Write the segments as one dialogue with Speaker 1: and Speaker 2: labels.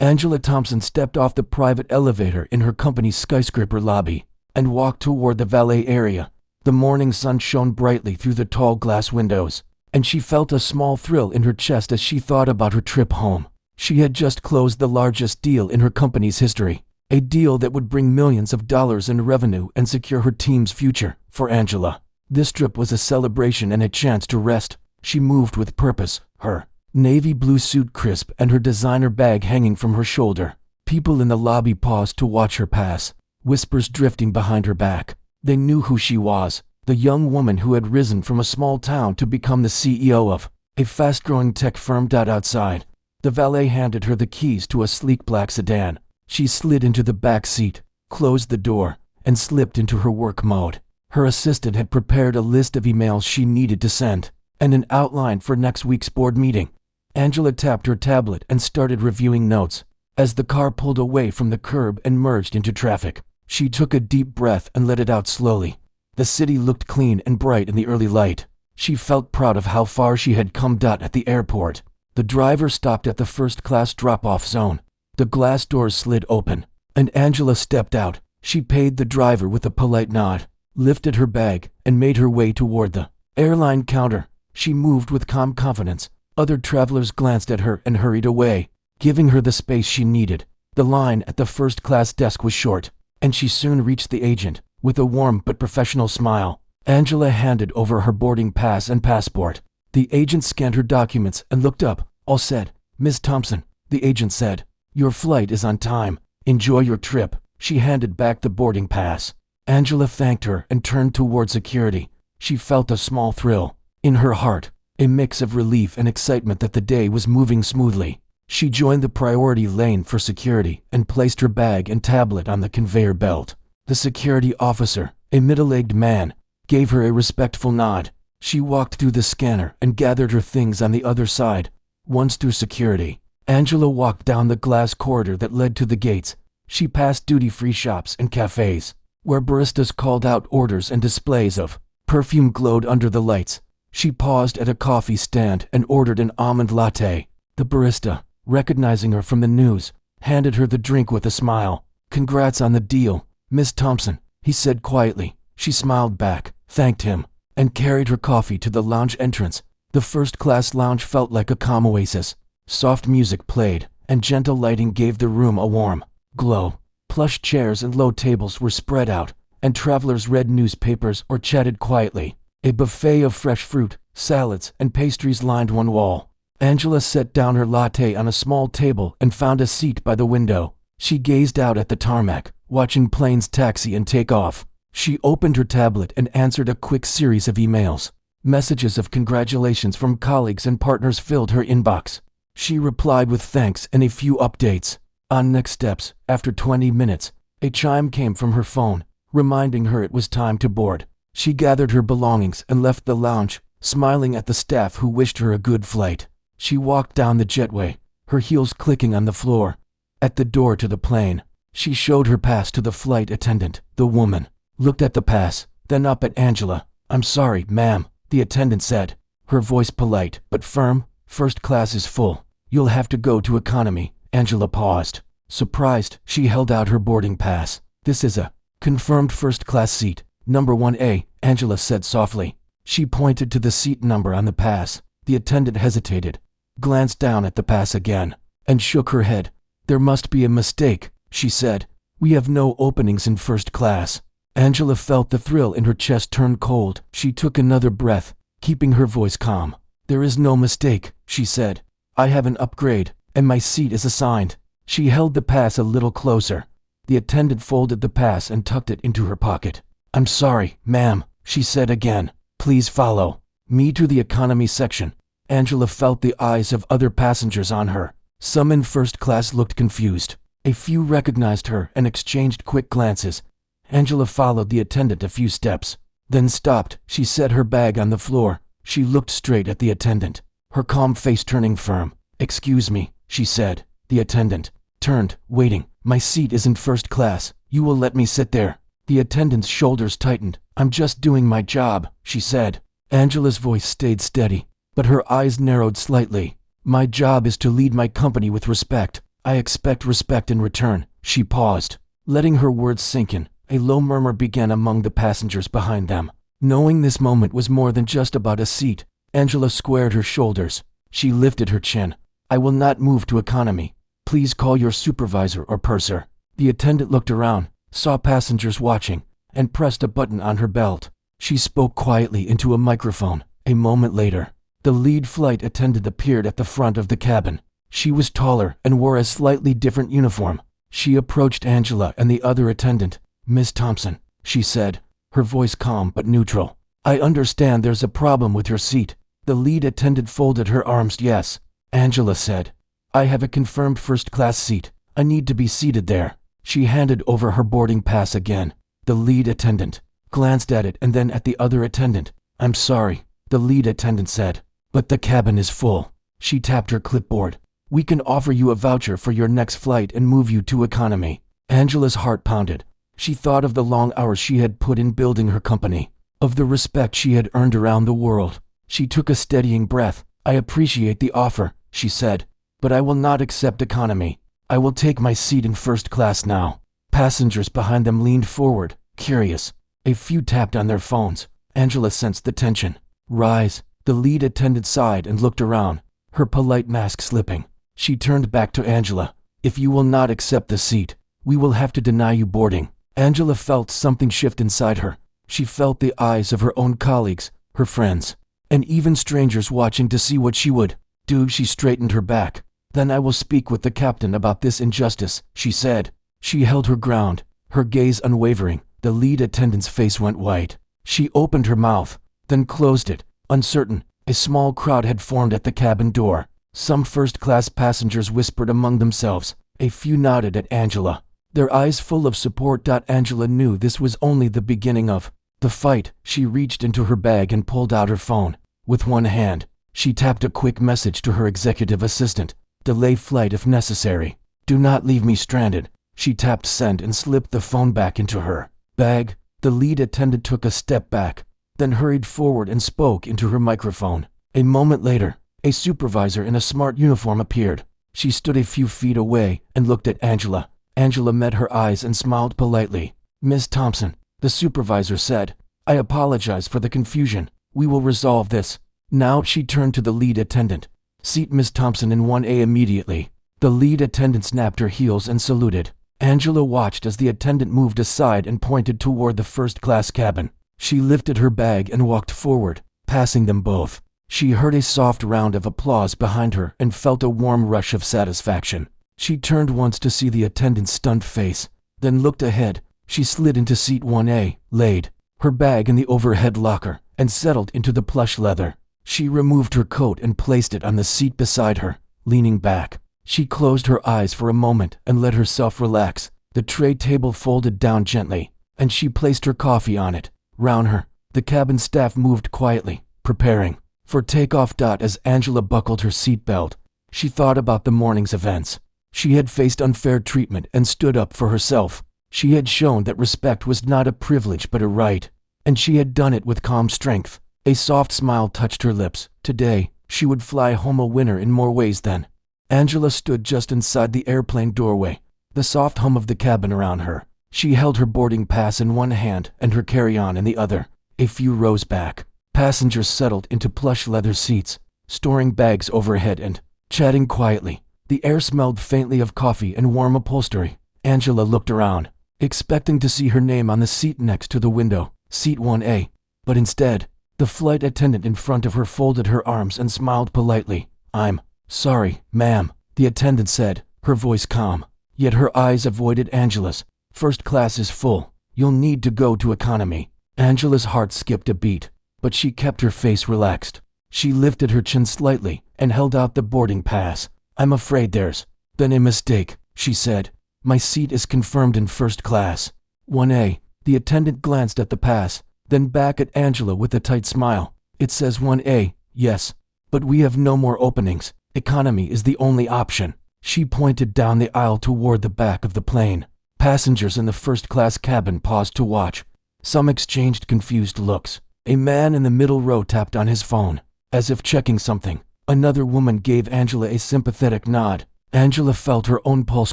Speaker 1: Angela Thompson stepped off the private elevator in her company's skyscraper lobby and walked toward the valet area. The morning sun shone brightly through the tall glass windows, and she felt a small thrill in her chest as she thought about her trip home. She had just closed the largest deal in her company's history, a deal that would bring millions of dollars in revenue and secure her team's future. For Angela, this trip was a celebration and a chance to rest. She moved with purpose, her navy blue suit crisp and her designer bag hanging from her shoulder. People in the lobby paused to watch her pass, whispers drifting behind her back. They knew who she was, the young woman who had risen from a small town to become the CEO of a fast-growing tech firm. Outside, the valet handed her the keys to a sleek black sedan. She slid into the back seat, closed the door, and slipped into her work mode. Her assistant had prepared a list of emails she needed to send, and an outline for next week's board meeting. Angela tapped her tablet and started reviewing notes. As the car pulled away from the curb and merged into traffic, she took a deep breath and let it out slowly. The city looked clean and bright in the early light. She felt proud of how far she had come. At the airport, the driver stopped at the first-class drop-off zone. The glass doors slid open, and Angela stepped out. She paid the driver with a polite nod, lifted her bag, and made her way toward the airline counter. She moved with calm confidence. Other travelers glanced at her and hurried away, giving her the space she needed. The line at the first-class desk was short, and she soon reached the agent. With a warm but professional smile, Angela handed over her boarding pass and passport. The agent scanned her documents and looked up. "All set, Ms. Thompson," the agent said. "Your flight is on time. Enjoy your trip." She handed back the boarding pass. Angela thanked her and turned toward security. She felt a small thrill in her heart, a mix of relief and excitement that the day was moving smoothly. She joined the priority lane for security and placed her bag and tablet on the conveyor belt. The security officer, a middle-aged man, gave her a respectful nod. She walked through the scanner and gathered her things on the other side. Once through security, Angela walked down the glass corridor that led to the gates. She passed duty-free shops and cafes, where baristas called out orders and displays of perfume glowed under the lights. She paused at a coffee stand and ordered an almond latte. The barista, recognizing her from the news, handed her the drink with a smile. "Congrats on the deal, Miss Thompson," he said quietly. She smiled back, thanked him, and carried her coffee to the lounge entrance. The first-class lounge felt like a calm oasis. Soft music played, and gentle lighting gave the room a warm glow. Plush chairs and low tables were spread out, and travelers read newspapers or chatted quietly. A buffet of fresh fruit, salads, and pastries lined one wall. Angela set down her latte on a small table and found a seat by the window. She gazed out at the tarmac, watching planes taxi and take off. She opened her tablet and answered a quick series of emails. Messages of congratulations from colleagues and partners filled her inbox. She replied with thanks and a few updates. On next steps, after 20 minutes, a chime came from her phone, reminding her it was time to board. She gathered her belongings and left the lounge, smiling at the staff who wished her a good flight. She walked down the jetway, her heels clicking on the floor. At the door to the plane, she showed her pass to the flight attendant. The woman looked at the pass, then up at Angela. "I'm sorry, ma'am," the attendant said, her voice polite but firm. "First class is full. You'll have to go to economy." Angela paused. Surprised, she held out her boarding pass. "This is a confirmed first-class seat, number 1A, Angela said softly. She pointed to the seat number on the pass. The attendant hesitated, glanced down at the pass again, and shook her head. "There must be a mistake," she said. "We have no openings in first class." Angela felt the thrill in her chest turn cold. She took another breath, keeping her voice calm. "There is no mistake," she said. "I have an upgrade, and my seat is assigned." She held the pass a little closer. The attendant folded the pass and tucked it into her pocket. "I'm sorry, ma'am," she said again. "Please follow me to the economy section." Angela felt the eyes of other passengers on her. Some in first class looked confused. A few recognized her and exchanged quick glances. Angela followed the attendant a few steps, then stopped. She set her bag on the floor. She looked straight at the attendant, her calm face turning firm. "Excuse me," she said. The attendant turned, waiting. "My seat is in first class. You will let me sit there?" The attendant's shoulders tightened. "I'm just doing my job," she said. Angela's voice stayed steady, but her eyes narrowed slightly. "My job is to lead my company with respect. I expect respect in return." She paused, letting her words sink in. A low murmur began among the passengers behind them. Knowing this moment was more than just about a seat, Angela squared her shoulders. She lifted her chin. "I will not move to economy. Please call your supervisor or purser." The attendant looked around, saw passengers watching, and pressed a button on her belt. She spoke quietly into a microphone. A moment later, the lead flight attendant appeared at the front of the cabin. She was taller and wore a slightly different uniform. She approached Angela and the other attendant. "Miss Thompson," she said, her voice calm but neutral. "I understand there's a problem with your seat." The lead attendant folded her arms. "Yes," Angela said. "I have a confirmed first-class seat. I need to be seated there." She handed over her boarding pass again. The lead attendant glanced at it and then at the other attendant. "I'm sorry," the lead attendant said, "but the cabin is full." She tapped her clipboard. "We can offer you a voucher for your next flight and move you to economy." Angela's heart pounded. She thought of the long hours she had put in building her company, of the respect she had earned around the world. She took a steadying breath. "I appreciate the offer," she said, "but I will not accept economy. I will take my seat in first class now." Passengers behind them leaned forward, curious. A few tapped on their phones. Angela sensed the tension rise. The lead attendant sighed and looked around, her polite mask slipping. She turned back to Angela. "If you will not accept the seat, we will have to deny you boarding." Angela felt something shift inside her. She felt the eyes of her own colleagues, her friends, and even strangers watching to see what she would do. She straightened her back. "Then I will speak with the captain about this injustice," she said. She held her ground, her gaze unwavering. The lead attendant's face went white. She opened her mouth, then closed it, uncertain. A small crowd had formed at the cabin door. Some first-class passengers whispered among themselves. A few nodded at Angela, their eyes full of support. Angela knew this was only the beginning of the fight. She reached into her bag and pulled out her phone. With one hand, she tapped a quick message to her executive assistant. "Delay flight if necessary. Do not leave me stranded." She tapped send and slipped the phone back into her bag. The lead attendant took a step back, then hurried forward and spoke into her microphone. A moment later, a supervisor in a smart uniform appeared. She stood a few feet away and looked at Angela. Angela met her eyes and smiled politely. "Miss Thompson," the supervisor said, "I apologize for the confusion. We will resolve this." Now she turned to the lead attendant. "Seat Miss Thompson in 1A immediately." The lead attendant snapped her heels and saluted. Angela watched as the attendant moved aside and pointed toward the first-class cabin. She lifted her bag and walked forward, passing them both. She heard a soft round of applause behind her and felt a warm rush of satisfaction. She turned once to see the attendant's stunned face, then looked ahead. She slid into seat 1A, laid her bag in the overhead locker, and settled into the plush leather. She removed her coat and placed it on the seat beside her. Leaning back, she closed her eyes for a moment and let herself relax. The tray table folded down gently, and she placed her coffee on it. Round her, the cabin staff moved quietly, preparing for takeoff. As Angela buckled her seatbelt, she thought about the morning's events. She had faced unfair treatment and stood up for herself. She had shown that respect was not a privilege but a right, and she had done it with calm strength. A soft smile touched her lips. Today, she would fly home a winner in more ways than. Angela stood just inside the airplane doorway, the soft hum of the cabin around her. She held her boarding pass in one hand and her carry-on in the other. A few rows back, passengers settled into plush leather seats, storing bags overhead and chatting quietly. The air smelled faintly of coffee and warm upholstery. Angela looked around, expecting to see her name on the seat next to the window, seat 1A. But instead, the flight attendant in front of her folded her arms and smiled politely. "I'm sorry, ma'am," the attendant said, her voice calm. Yet her eyes avoided Angela's. "First class is full. You'll need to go to economy." Angela's heart skipped a beat, but she kept her face relaxed. She lifted her chin slightly and held out the boarding pass. "I'm afraid there's been a mistake," she said. "My seat is confirmed in first class. 1A. The attendant glanced at the pass, then back at Angela with a tight smile. "It says 1A, yes, but we have no more openings. Economy is the only option." She pointed down the aisle toward the back of the plane. Passengers in the first-class cabin paused to watch. Some exchanged confused looks. A man in the middle row tapped on his phone, as if checking something. Another woman gave Angela a sympathetic nod. Angela felt her own pulse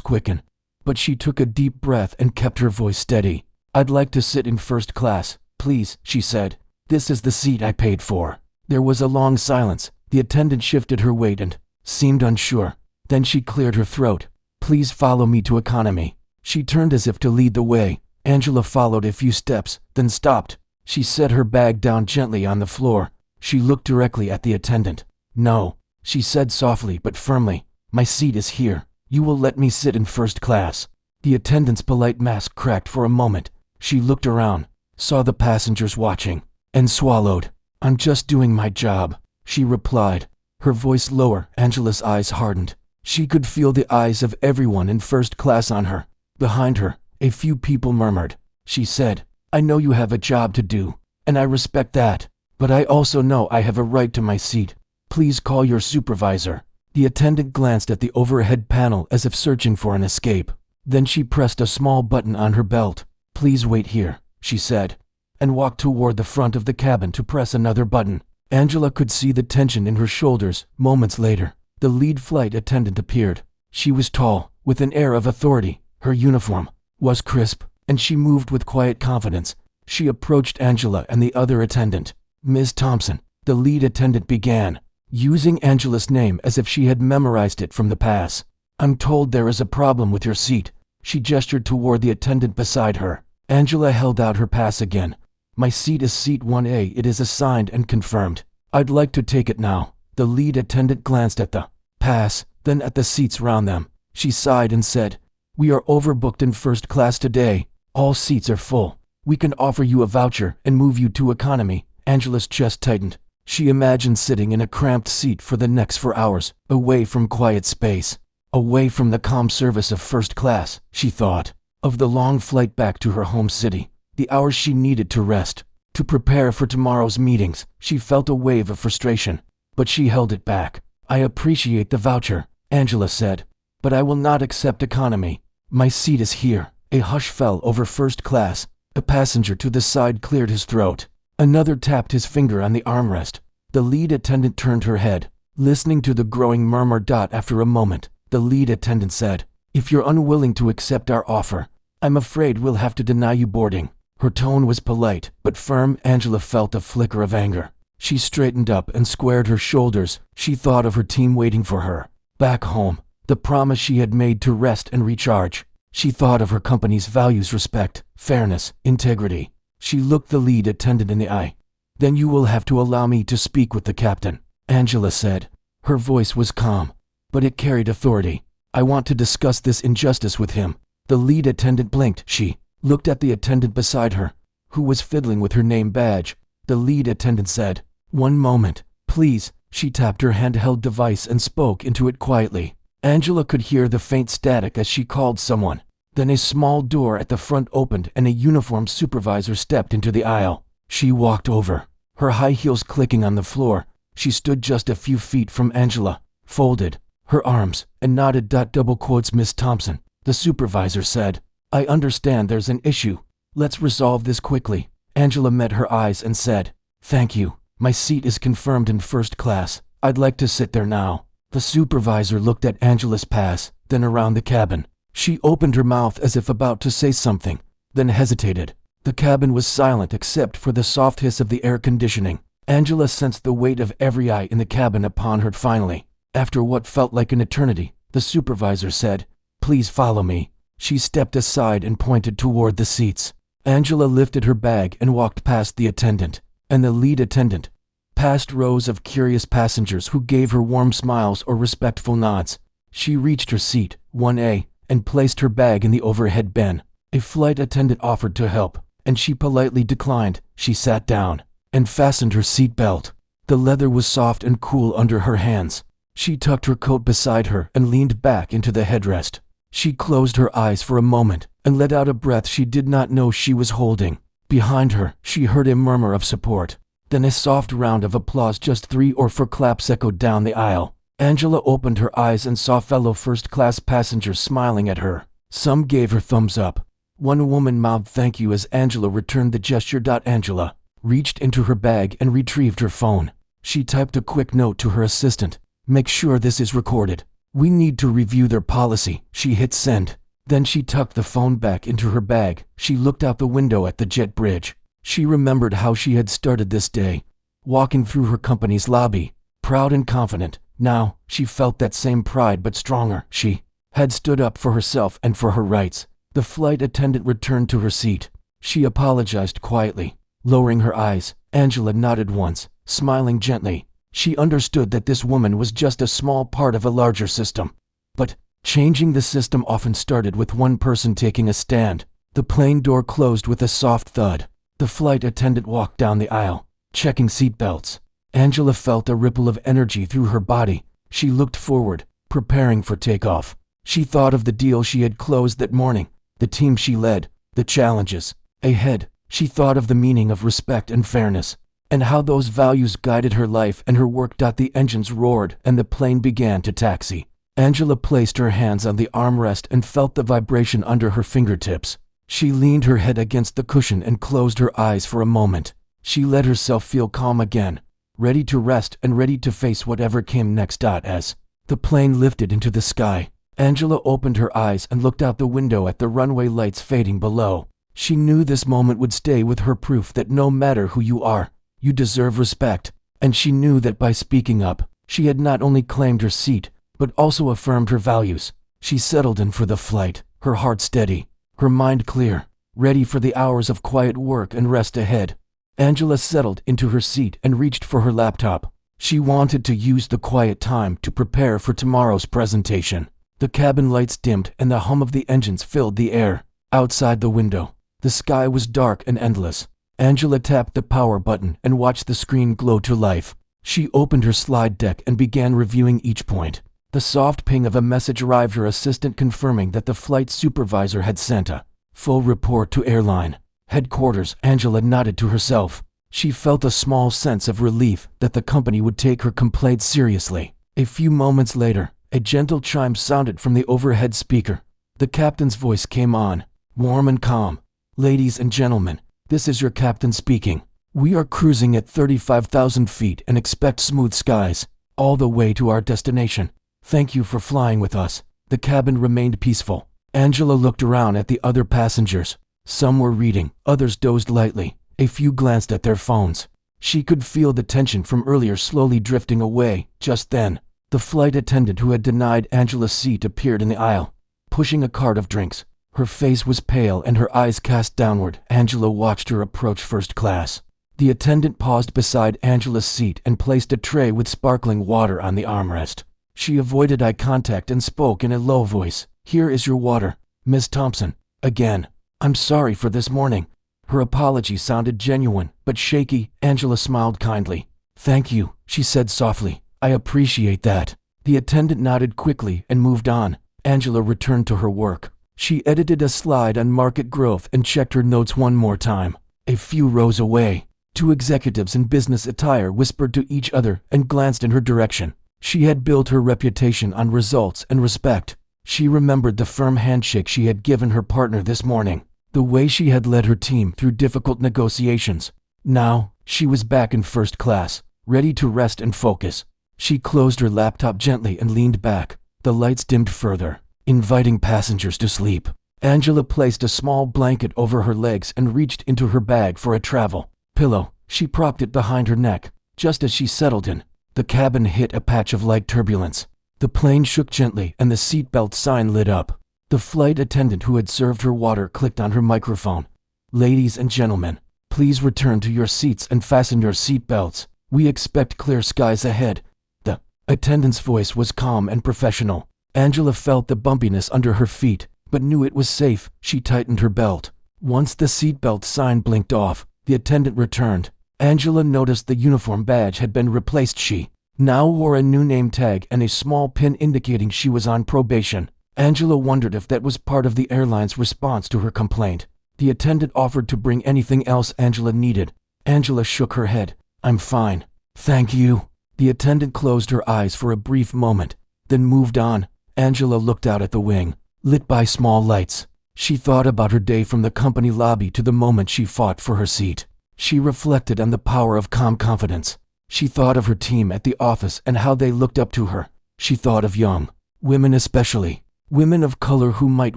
Speaker 1: quicken, but she took a deep breath and kept her voice steady. "I'd like to sit in first class, please," she said. "This is the seat I paid for." There was a long silence. The attendant shifted her weight and seemed unsure. Then she cleared her throat. "Please follow me to economy." She turned as if to lead the way. Angela followed a few steps, then stopped. She set her bag down gently on the floor. She looked directly at the attendant. "No," she said softly but firmly. "My seat is here. You will let me sit in first class." The attendant's polite mask cracked for a moment. She looked around, saw the passengers watching, and swallowed. "I'm just doing my job," she replied. Her voice lower. Angela's eyes hardened. She could feel the eyes of everyone in first class on her. Behind her, a few people murmured. She said, "I know you have a job to do, and I respect that, but I also know I have a right to my seat. Please call your supervisor." The attendant glanced at the overhead panel as if searching for an escape. Then she pressed a small button on her belt. "Please wait here," she said, and walked toward the front of the cabin to press another button. Angela could see the tension in her shoulders. Moments later, the lead flight attendant appeared. She was tall, with an air of authority. Her uniform was crisp, and she moved with quiet confidence. She approached Angela and the other attendant. "Ms. Thompson," the lead attendant began, using Angela's name as if she had memorized it from the pass. "I'm told there is a problem with your seat." She gestured toward the attendant beside her. Angela held out her pass again. "My seat is seat 1A. It is assigned and confirmed. I'd like to take it now." The lead attendant glanced at the pass, then at the seats round them. She sighed and said, "We are overbooked in first class today. All seats are full. We can offer you a voucher and move you to economy." Angela's chest tightened. She imagined sitting in a cramped seat for the next 4 hours, away from quiet space, away from the calm service of first class. She thought of the long flight back to her home city, the hours she needed to rest, to prepare for tomorrow's meetings. She felt a wave of frustration, but she held it back. "I appreciate the voucher," Angela said, "but I will not accept economy. My seat is here." A hush fell over first class. A passenger to the side cleared his throat. Another tapped his finger on the armrest. The lead attendant turned her head, listening to the growing murmur. After a moment, the lead attendant said, "If you're unwilling to accept our offer, I'm afraid we'll have to deny you boarding." Her tone was polite, but firm. Angela felt a flicker of anger. She straightened up and squared her shoulders. She thought of her team waiting for her back home, the promise she had made to rest and recharge. She thought of her company's values: respect, fairness, integrity. She looked the lead attendant in the eye. "Then you will have to allow me to speak with the captain," Angela said. Her voice was calm, but it carried authority. "I want to discuss this injustice with him." The lead attendant blinked. She looked at the attendant beside her, who was fiddling with her name badge. The lead attendant said, "One moment, please." She tapped her handheld device and spoke into it quietly. Angela could hear the faint static as she called someone. Then a small door at the front opened and a uniformed supervisor stepped into the aisle. She walked over, her high heels clicking on the floor. She stood just a few feet from Angela, folded her arms, and nodded. "Ms. Thompson," the supervisor said, "I understand there's an issue. Let's resolve this quickly." Angela met her eyes and said, "Thank you. My seat is confirmed in first class. I'd like to sit there now." The supervisor looked at Angela's pass, then around the cabin. She opened her mouth as if about to say something, then hesitated. The cabin was silent except for the soft hiss of the air conditioning. Angela sensed the weight of every eye in the cabin upon her. Finally, after what felt like an eternity, the supervisor said, "Please follow me." She stepped aside and pointed toward the seats. Angela lifted her bag and walked past the attendant and the lead attendant, past rows of curious passengers who gave her warm smiles or respectful nods. She reached her seat, 1A, and placed her bag in the overhead bin. A flight attendant offered to help, and she politely declined. She sat down and fastened her seat belt. The leather was soft and cool under her hands. She tucked her coat beside her and leaned back into the headrest. She closed her eyes for a moment and let out a breath she did not know she was holding. Behind her, she heard a murmur of support. Then a soft round of applause. Just 3 or 4 claps echoed down the aisle. Angela opened her eyes and saw fellow first-class passengers smiling at her. Some gave her thumbs up. One woman mouthed thank you as Angela returned the gesture. Angela reached into her bag and retrieved her phone. She typed a quick note to her assistant. "Make sure this is recorded." We need to review their policy. She hit send. Then she tucked the phone back into her bag. She looked out the window at the jet bridge. She remembered how she had started this day, walking through her company's lobby, proud and confident. Now, she felt that same pride but stronger. She had stood up for herself and for her rights. The flight attendant returned to her seat. She apologized quietly, lowering her eyes. Angela nodded once, smiling gently. She understood that this woman was just a small part of a larger system. But changing the system often started with one person taking a stand. The plane door closed with a soft thud. The flight attendant walked down the aisle, checking seatbelts. Angela felt a ripple of energy through her body. She looked forward, preparing for takeoff. She thought of the deal she had closed that morning, the team she led, the challenges ahead. She thought of the meaning of respect and fairness, and how those values guided her life and her work. The engines roared and the plane began to taxi. Angela placed her hands on the armrest and felt the vibration under her fingertips. She leaned her head against the cushion and closed her eyes for a moment. She let herself feel calm again, ready to rest and ready to face whatever came next. As the plane lifted into the sky, Angela opened her eyes and looked out the window at the runway lights fading below. She knew this moment would stay with her, proof that no matter who you are, you deserve respect. And she knew that by speaking up, she had not only claimed her seat, but also affirmed her values. She settled in for the flight, her heart steady, her mind clear, ready for the hours of quiet work and rest ahead. Angela settled into her seat and reached for her laptop. She wanted to use the quiet time to prepare for tomorrow's presentation. The cabin lights dimmed and the hum of the engines filled the air. Outside the window, the sky was dark and endless. Angela tapped the power button and watched the screen glow to life. She opened her slide deck and began reviewing each point. The soft ping of a message arrived, her assistant confirming that the flight supervisor had sent a full report to airline headquarters. Angela nodded to herself. She felt a small sense of relief that the company would take her complaint seriously. A few moments later, a gentle chime sounded from the overhead speaker. The captain's voice came on, warm and calm. "Ladies and gentlemen, this is your captain speaking. We are cruising at 35,000 feet and expect smooth skies all the way to our destination. Thank you for flying with us." The cabin remained peaceful. Angela looked around at the other passengers. Some were reading, others dozed lightly. A few glanced at their phones. She could feel the tension from earlier slowly drifting away. Just then, the flight attendant who had denied Angela's seat appeared in the aisle, pushing a cart of drinks. Her face was pale and her eyes cast downward. Angela watched her approach first class. The attendant paused beside Angela's seat and placed a tray with sparkling water on the armrest. She avoided eye contact and spoke in a low voice. "Here is your water, Miss Thompson." "Again, I'm sorry for this morning." Her apology sounded genuine, but shaky. Angela smiled kindly. "Thank you," she said softly. "I appreciate that." The attendant nodded quickly and moved on. Angela returned to her work. She edited a slide on market growth and checked her notes one more time. A few rows away, two executives in business attire whispered to each other and glanced in her direction. She had built her reputation on results and respect. She remembered the firm handshake she had given her partner this morning, the way she had led her team through difficult negotiations. Now, she was back in first class, ready to rest and focus. She closed her laptop gently and leaned back. The lights dimmed further, inviting passengers to sleep. Angela placed a small blanket over her legs and reached into her bag for a travel pillow. She propped it behind her neck. Just as she settled in, the cabin hit a patch of light turbulence. The plane shook gently and the seatbelt sign lit up. The flight attendant who had served her water clicked on her microphone. "Ladies and gentlemen, please return to your seats and fasten your seatbelts. We expect clear skies ahead." The attendant's voice was calm and professional. Angela felt the bumpiness under her feet, but knew it was safe. She tightened her belt. Once the seatbelt sign blinked off, the attendant returned. Angela noticed the uniform badge had been replaced. She now wore a new name tag and a small pin indicating she was on probation. Angela wondered if that was part of the airline's response to her complaint. The attendant offered to bring anything else Angela needed. Angela shook her head. "I'm fine. Thank you." The attendant closed her eyes for a brief moment, then moved on. Angela looked out at the wing, lit by small lights. She thought about her day from the company lobby to the moment she fought for her seat. She reflected on the power of calm confidence. She thought of her team at the office and how they looked up to her. She thought of young women especially, women of color who might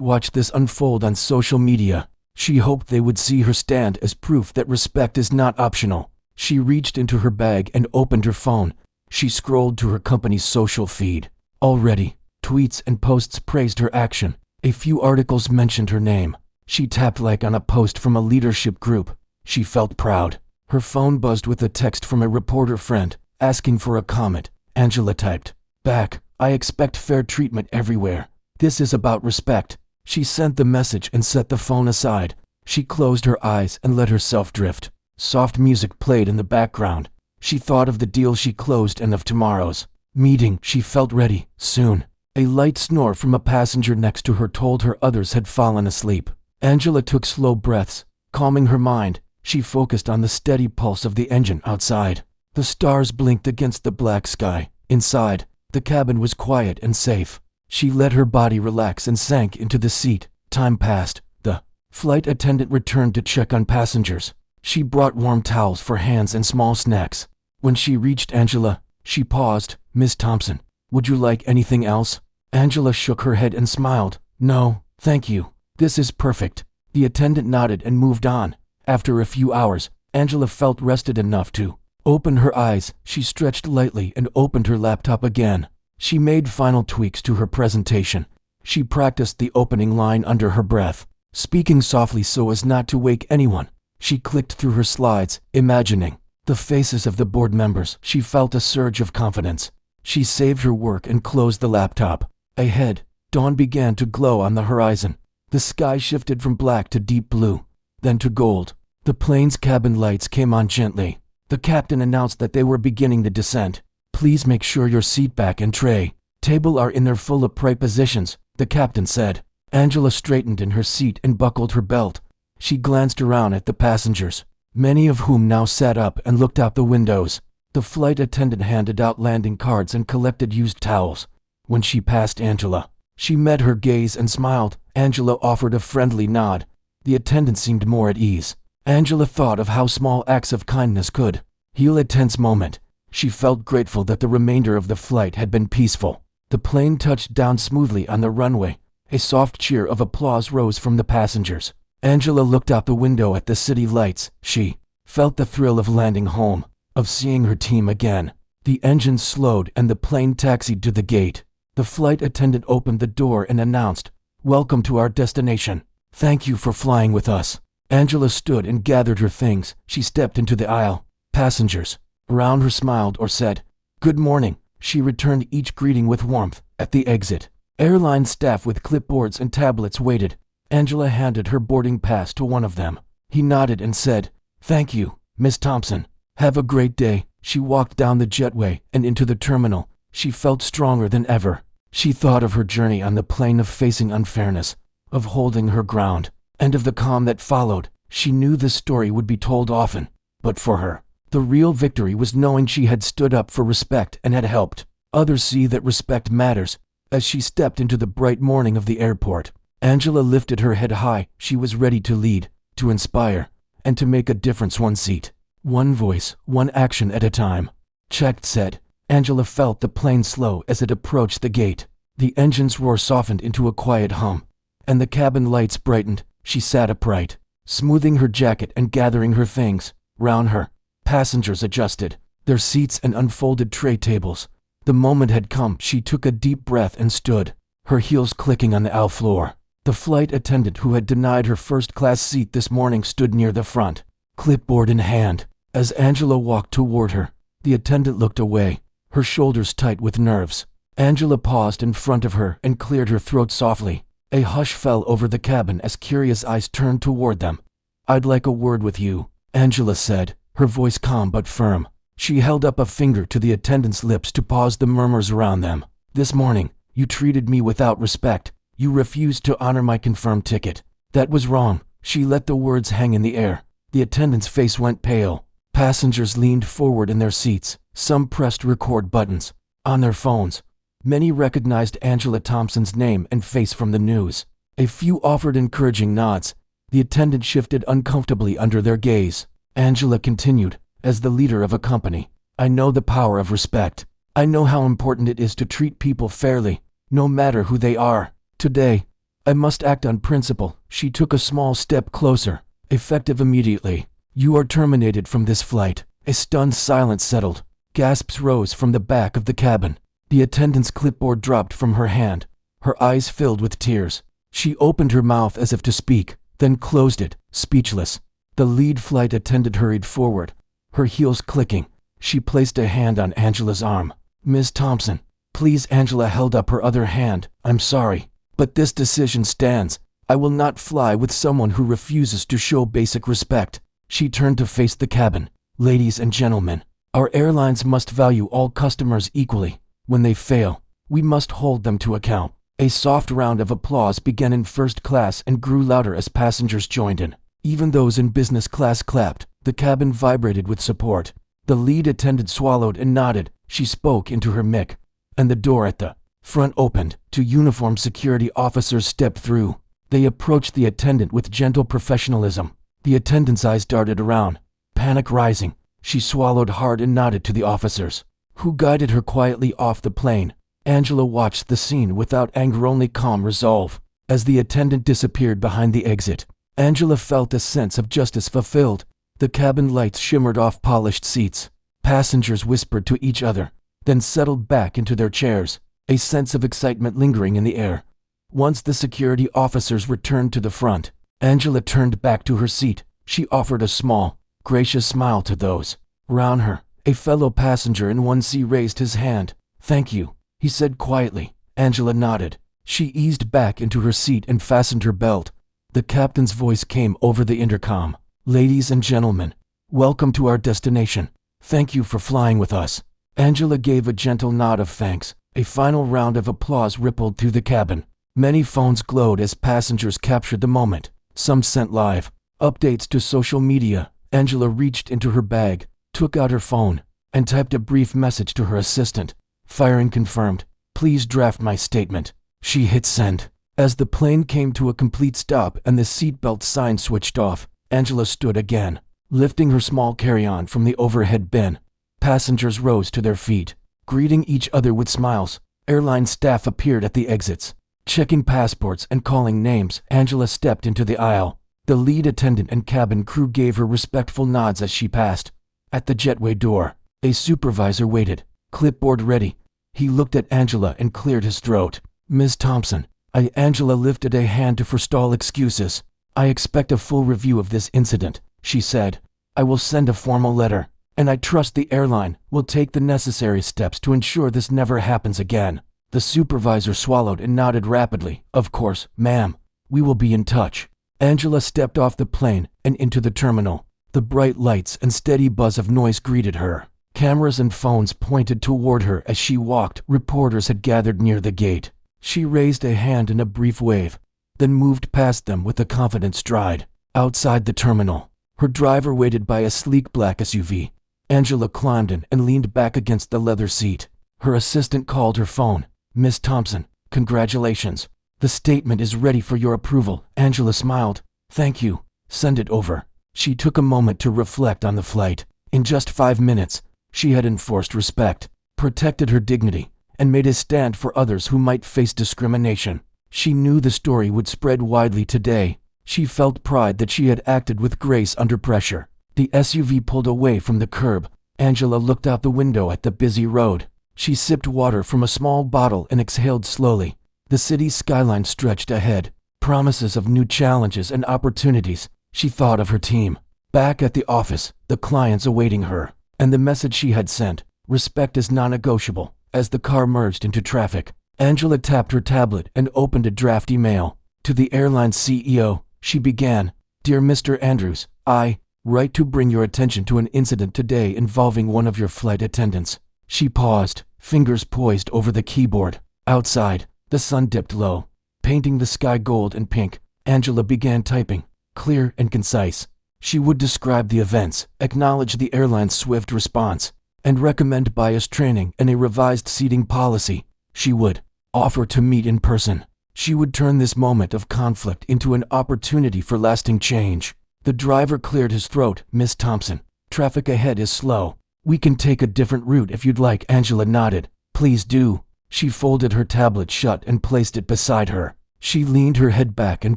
Speaker 1: watch this unfold on social media. She hoped they would see her stand as proof that respect is not optional. She reached into her bag and opened her phone. She scrolled to her company's social feed. Already, tweets and posts praised her action. A few articles mentioned her name. She tapped like on a post from a leadership group. She felt proud. Her phone buzzed with a text from a reporter friend, asking for a comment. Angela typed back, "I expect fair treatment everywhere. This is about respect." She sent the message and set the phone aside. She closed her eyes and let herself drift. Soft music played in the background. She thought of the deal she closed and of tomorrow's meeting. She felt ready, soon. A light snore from a passenger next to her told her others had fallen asleep. Angela took slow breaths, calming her mind. She focused on the steady pulse of the engine outside. The stars blinked against the black sky. Inside, the cabin was quiet and safe. She let her body relax and sank into the seat. Time passed. The flight attendant returned to check on passengers. She brought warm towels for hands and small snacks. When she reached Angela, she paused. "Miss Thompson, would you like anything else?" Angela shook her head and smiled. "No, thank you. This is perfect." The attendant nodded and moved on. After a few hours, Angela felt rested enough to open her eyes. She stretched lightly and opened her laptop again. She made final tweaks to her presentation. She practiced the opening line under her breath, speaking softly so as not to wake anyone. She clicked through her slides, imagining the faces of the board members. She felt a surge of confidence. She saved her work and closed the laptop. Ahead, dawn began to glow on the horizon. The sky shifted from black to deep blue, then to gold. The plane's cabin lights came on gently. The captain announced that they were beginning the descent. "Please make sure your seat back and tray table are in their full upright positions," the captain said. Angela straightened in her seat and buckled her belt. She glanced around at the passengers, many of whom now sat up and looked out the windows. The flight attendant handed out landing cards and collected used towels. When she passed Angela, she met her gaze and smiled. Angela offered a friendly nod. The attendant seemed more at ease. Angela thought of how small acts of kindness could heal a tense moment. She felt grateful that the remainder of the flight had been peaceful. The plane touched down smoothly on the runway. A soft cheer of applause rose from the passengers. Angela looked out the window at the city lights. She felt the thrill of landing home, of seeing her team again. The engine slowed and the plane taxied to the gate. The flight attendant opened the door and announced, "Welcome to our destination. Thank you for flying with us." Angela stood and gathered her things. She stepped into the aisle. Passengers around her smiled or said, "Good morning." She returned each greeting with warmth. At the exit, airline staff with clipboards and tablets waited. Angela handed her boarding pass to one of them. He nodded and said, "Thank you, Miss Thompson. Have a great day." She walked down the jetway and into the terminal. She felt stronger than ever. She thought of her journey on the plane, of facing unfairness, of holding her ground, and of the calm that followed. She knew this story would be told often, but for her, the real victory was knowing she had stood up for respect and had helped others see that respect matters. As she stepped into the bright morning of the airport, Angela lifted her head high. She was ready to lead, to inspire, and to make a difference, one seat, one voice, one action at a time. Checked said. Angela felt the plane slow as it approached the gate. The engine's roar softened into a quiet hum, and the cabin lights brightened. She sat upright, smoothing her jacket and gathering her things. Round her, passengers adjusted their seats and unfolded tray tables. The moment had come. She took a deep breath and stood, her heels clicking on the aisle floor. The flight attendant who had denied her first-class seat this morning stood near the front, clipboard in hand. As Angela walked toward her, the attendant looked away, her shoulders tight with nerves. Angela paused in front of her and cleared her throat softly. A hush fell over the cabin as curious eyes turned toward them. "I'd like a word with you," Angela said, her voice calm but firm. She held up a finger to the attendant's lips to pause the murmurs around them. "This morning, you treated me without respect. You refused to honor my confirmed ticket. That was wrong." She let the words hang in the air. The attendant's face went pale. Passengers leaned forward in their seats. Some pressed record buttons on their phones. Many recognized Angela Thompson's name and face from the news. A few offered encouraging nods. The attendant shifted uncomfortably under their gaze. Angela continued, "As the leader of a company, I know the power of respect. I know how important it is to treat people fairly, no matter who they are. Today, I must act on principle. She took a small step closer, effective immediately. You are terminated from this flight. A stunned silence settled. Gasps rose from the back of the cabin. The attendant's clipboard dropped from her hand. Her eyes filled with tears. She opened her mouth as if to speak, then closed it, speechless. The lead flight attendant hurried forward, her heels clicking. She placed a hand on Angela's arm. Ms. Thompson, please. Angela held up her other hand. I'm sorry, but this decision stands. I will not fly with someone who refuses to show basic respect. She turned to face the cabin. Ladies and gentlemen, our airlines must value all customers equally. When they fail, we must hold them to account. A soft round of applause began in first class and grew louder as passengers joined in. Even those in business class clapped. The cabin vibrated with support. The lead attendant swallowed and nodded. She spoke into her mic, and the door at the front opened. Two uniformed security officers stepped through. They approached the attendant with gentle professionalism. The attendant's eyes darted around, panic rising. She swallowed hard and nodded to the officers, who guided her quietly off the plane. Angela watched the scene without anger, only calm resolve. As the attendant disappeared behind the exit, Angela felt a sense of justice fulfilled. The cabin lights shimmered off polished seats. Passengers whispered to each other, then settled back into their chairs, a sense of excitement lingering in the air. Once the security officers returned to the front, Angela turned back to her seat. She offered a small, gracious smile to those around her. A fellow passenger in 1C raised his hand. Thank you, he said quietly. Angela nodded. She eased back into her seat and fastened her belt. The captain's voice came over the intercom. Ladies and gentlemen, welcome to our destination. Thank you for flying with us. Angela gave a gentle nod of thanks. A final round of applause rippled through the cabin. Many phones glowed as passengers captured the moment. Some sent live updates to social media. Angela reached into her bag, took out her phone, and typed a brief message to her assistant. Firing confirmed. Please draft my statement. She hit send. As the plane came to a complete stop and the seatbelt sign switched off, Angela stood again, lifting her small carry-on from the overhead bin. Passengers rose to their feet, greeting each other with smiles. Airline staff appeared at the exits, checking passports and calling names. Angela stepped into the aisle. The lead attendant and cabin crew gave her respectful nods as she passed. At the jetway door, a supervisor waited, clipboard ready. He looked at Angela and cleared his throat. Ms. Thompson, Angela lifted a hand to forestall excuses. I expect a full review of this incident, she said. I will send a formal letter, and I trust the airline will take the necessary steps to ensure this never happens again. The supervisor swallowed and nodded rapidly. Of course, ma'am. We will be in touch. Angela stepped off the plane and into the terminal. The bright lights and steady buzz of noise greeted her. Cameras and phones pointed toward her as she walked. Reporters had gathered near the gate. She raised a hand in a brief wave, then moved past them with a confident stride. Outside the terminal, her driver waited by a sleek black SUV. Angela climbed in and leaned back against the leather seat. Her assistant called her phone. Miss Thompson, congratulations. The statement is ready for your approval. Angela smiled. Thank you. Send it over. She took a moment to reflect on the flight. In just 5 minutes, she had enforced respect, protected her dignity, and made a stand for others who might face discrimination. She knew the story would spread widely today. She felt pride that she had acted with grace under pressure. The SUV pulled away from the curb. Angela looked out the window at the busy road. She sipped water from a small bottle and exhaled slowly. The city's skyline stretched ahead, promises of new challenges and opportunities. She thought of her team. Back at the office, the clients awaiting her, and the message she had sent. Respect is non-negotiable. As the car merged into traffic, Angela tapped her tablet and opened a draft email. To the airline's CEO, she began. Dear Mr. Andrews, I write to bring your attention to an incident today involving one of your flight attendants. She paused, fingers poised over the keyboard. Outside, the sun dipped low, painting the sky gold and pink. Angela began typing, clear and concise. She would describe the events, acknowledge the airline's swift response, and recommend bias training and a revised seating policy. She would offer to meet in person. She would turn this moment of conflict into an opportunity for lasting change. The driver cleared his throat. Miss Thompson, traffic ahead is slow. We can take a different route if you'd like. Angela nodded. Please do. She folded her tablet shut and placed it beside her. She leaned her head back and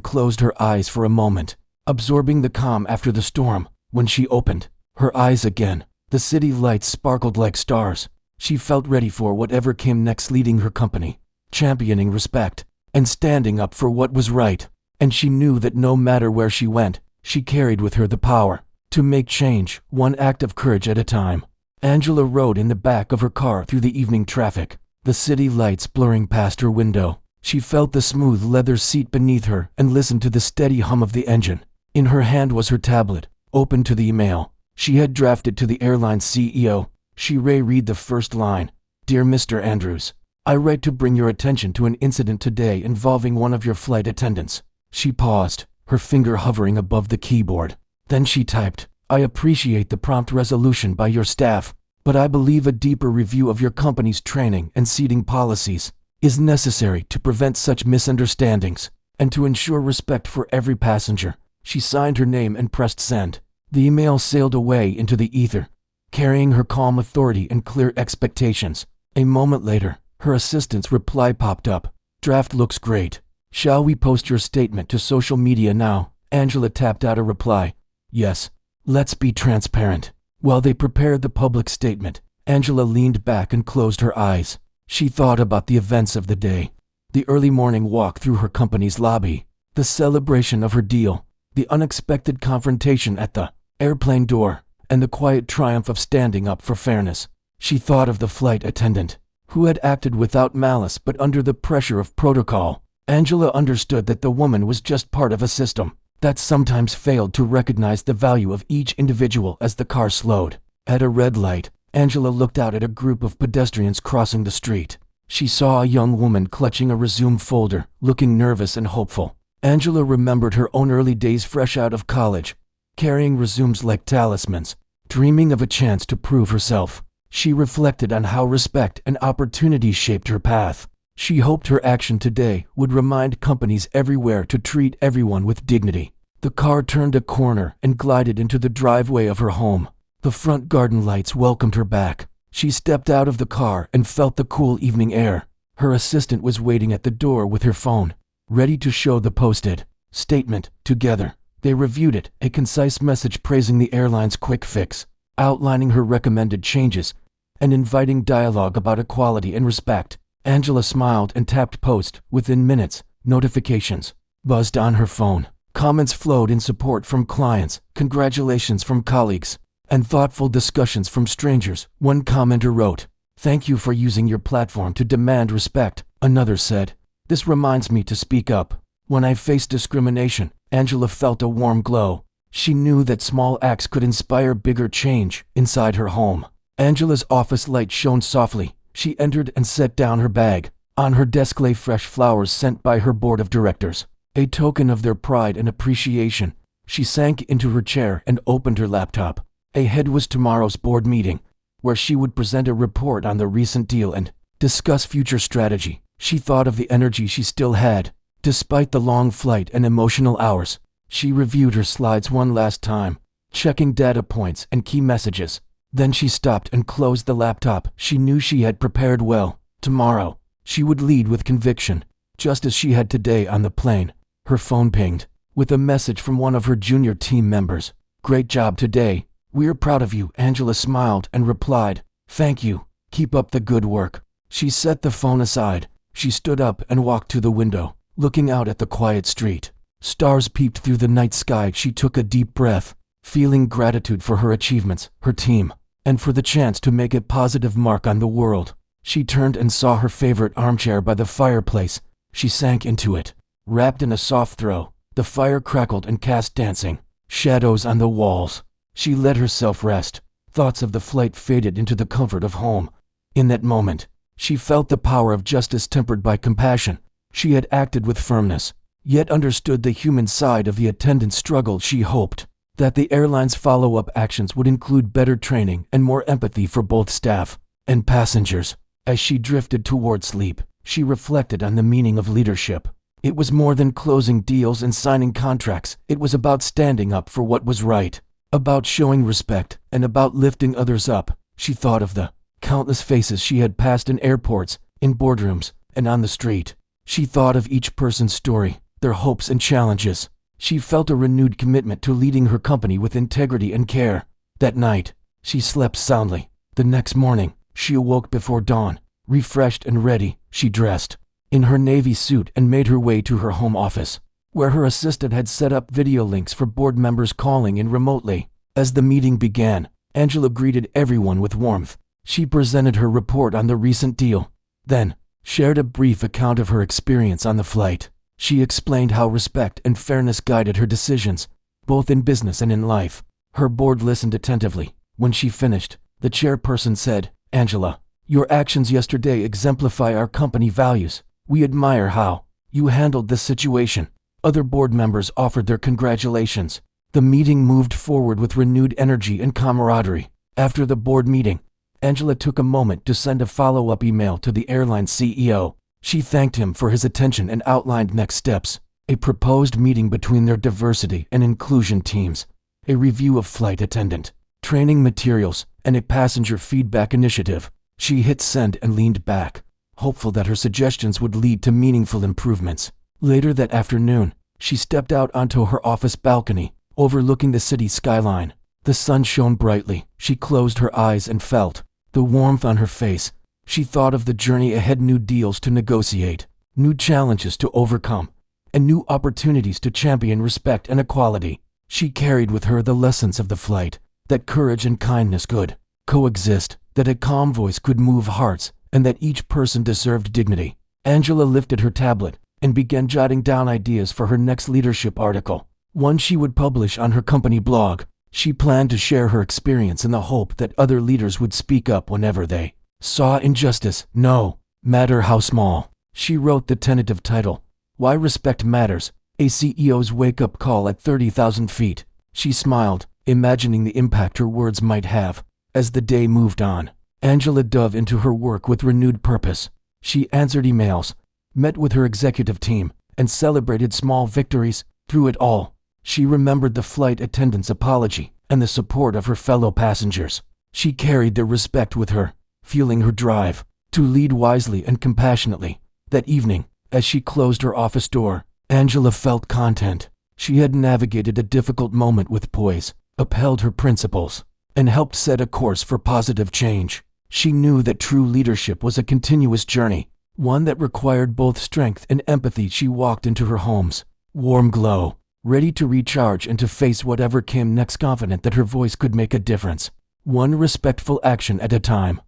Speaker 1: closed her eyes for a moment, absorbing the calm after the storm. When she opened her eyes again, the city lights sparkled like stars. She felt ready for whatever came next, leading her company, championing respect, and standing up for what was right. And she knew that no matter where she went, she carried with her the power to make change, one act of courage at a time. Angela rode in the back of her car through the evening traffic, the city lights blurring past her window. She felt the smooth leather seat beneath her and listened to the steady hum of the engine. In her hand was her tablet, open to the email she had drafted to the airline's CEO. She read the first line. Dear Mr. Andrews, I write to bring your attention to an incident today involving one of your flight attendants. She paused, her finger hovering above the keyboard. Then she typed, I appreciate the prompt resolution by your staff, but I believe a deeper review of your company's training and seating policies is necessary to prevent such misunderstandings and to ensure respect for every passenger. She signed her name and pressed send. The email sailed away into the ether, carrying her calm authority and clear expectations. A moment later, her assistant's reply popped up. Draft looks great. Shall we post your statement to social media now? Angela tapped out a reply. Yes. Let's be transparent. While they prepared the public statement, Angela leaned back and closed her eyes. She thought about the events of the day. The early morning walk through her company's lobby, the celebration of her deal, the unexpected confrontation at the airplane door, and the quiet triumph of standing up for fairness. She thought of the flight attendant, who had acted without malice but under the pressure of protocol. Angela understood that the woman was just part of a system that sometimes failed to recognize the value of each individual. As the car slowed at a red light, Angela looked out at a group of pedestrians crossing the street. She saw a young woman clutching a resume folder, looking nervous and hopeful. Angela remembered her own early days fresh out of college, carrying resumes like talismans, dreaming of a chance to prove herself. She reflected on how respect and opportunity shaped her path. She hoped her action today would remind companies everywhere to treat everyone with dignity. The car turned a corner and glided into the driveway of her home. The front garden lights welcomed her back. She stepped out of the car and felt the cool evening air. Her assistant was waiting at the door with her phone, ready to show the posted statement. Together, they reviewed it, a concise message praising the airline's quick fix, outlining her recommended changes, and inviting dialogue about equality and respect. Angela smiled and tapped post. Within minutes, notifications buzzed on her phone. Comments flowed in support from clients, congratulations from colleagues, and thoughtful discussions from strangers. One commenter wrote, "Thank you for using your platform to demand respect." Another said, "This reminds me to speak up when I face discrimination." Angela felt a warm glow. She knew that small acts could inspire bigger change. Inside her home, Angela's office light shone softly. She entered and set down her bag. On her desk lay fresh flowers sent by her board of directors, a token of their pride and appreciation. She sank into her chair and opened her laptop. Ahead was tomorrow's board meeting, where she would present a report on the recent deal and discuss future strategy. She thought of the energy she still had, despite the long flight and emotional hours. She reviewed her slides one last time, checking data points and key messages. Then she stopped and closed the laptop. She knew she had prepared well. Tomorrow, she would lead with conviction, just as she had today on the plane. Her phone pinged with a message from one of her junior team members. "Great job today. We're proud of you." Angela smiled and replied, "Thank you. Keep up the good work." She set the phone aside. She stood up and walked to the window, looking out at the quiet street. Stars peeped through the night sky. She took a deep breath, feeling gratitude for her achievements, her team, and for the chance to make a positive mark on the world. She turned and saw her favorite armchair by the fireplace. She sank into it, wrapped in a soft throw. The fire crackled and cast dancing shadows on the walls. She let herself rest. Thoughts of the flight faded into the comfort of home. In that moment, she felt the power of justice tempered by compassion. She had acted with firmness, yet understood the human side of the attendant's struggle. She hoped that the airline's follow-up actions would include better training and more empathy for both staff and passengers. As she drifted toward sleep, she reflected on the meaning of leadership. It was more than closing deals and signing contracts. It was about standing up for what was right, about showing respect, and about lifting others up. She thought of the countless faces she had passed in airports, in boardrooms, and on the street. She thought of each person's story, their hopes and challenges. She felt a renewed commitment to leading her company with integrity and care. That night, she slept soundly. The next morning, she awoke before dawn. Refreshed and ready, she dressed in her navy suit and made her way to her home office, where her assistant had set up video links for board members calling in remotely. As the meeting began, Angela greeted everyone with warmth. She presented her report on the recent deal, then shared a brief account of her experience on the flight. She explained how respect and fairness guided her decisions, both in business and in life. Her board listened attentively. When she finished, the chairperson said, "Angela, your actions yesterday exemplify our company values. We admire how you handled this situation." Other board members offered their congratulations. The meeting moved forward with renewed energy and camaraderie. After the board meeting, Angela took a moment to send a follow-up email to the airline's CEO. She thanked him for his attention and outlined next steps: a proposed meeting between their diversity and inclusion teams, a review of flight attendant training materials, and a passenger feedback initiative. She hit send and leaned back, hopeful that her suggestions would lead to meaningful improvements. Later that afternoon, she stepped out onto her office balcony, overlooking the city skyline. The sun shone brightly. She closed her eyes and felt the warmth on her face. She thought of the journey ahead: new deals to negotiate, new challenges to overcome, and new opportunities to champion respect and equality. She carried with her the lessons of the flight, that courage and kindness could coexist, that a calm voice could move hearts, and that each person deserved dignity. Angela lifted her tablet and began jotting down ideas for her next leadership article, one she would publish on her company blog. She planned to share her experience in the hope that other leaders would speak up whenever they saw injustice, no matter how small. She wrote the tentative title, "Why Respect Matters: A CEO's Wake-Up Call at 30,000 Feet." She smiled, imagining the impact her words might have. As the day moved on, Angela dove into her work with renewed purpose. She answered emails, met with her executive team, and celebrated small victories. Through it all, she remembered the flight attendant's apology and the support of her fellow passengers. She carried their respect with her, fueling her drive to lead wisely and compassionately. That evening, as she closed her office door, Angela felt content. She had navigated a difficult moment with poise, upheld her principles, and helped set a course for positive change. She knew that true leadership was a continuous journey, one that required both strength and empathy. She walked into her home's warm glow, ready to recharge and to face whatever came next, confident that her voice could make a difference, one respectful action at a time.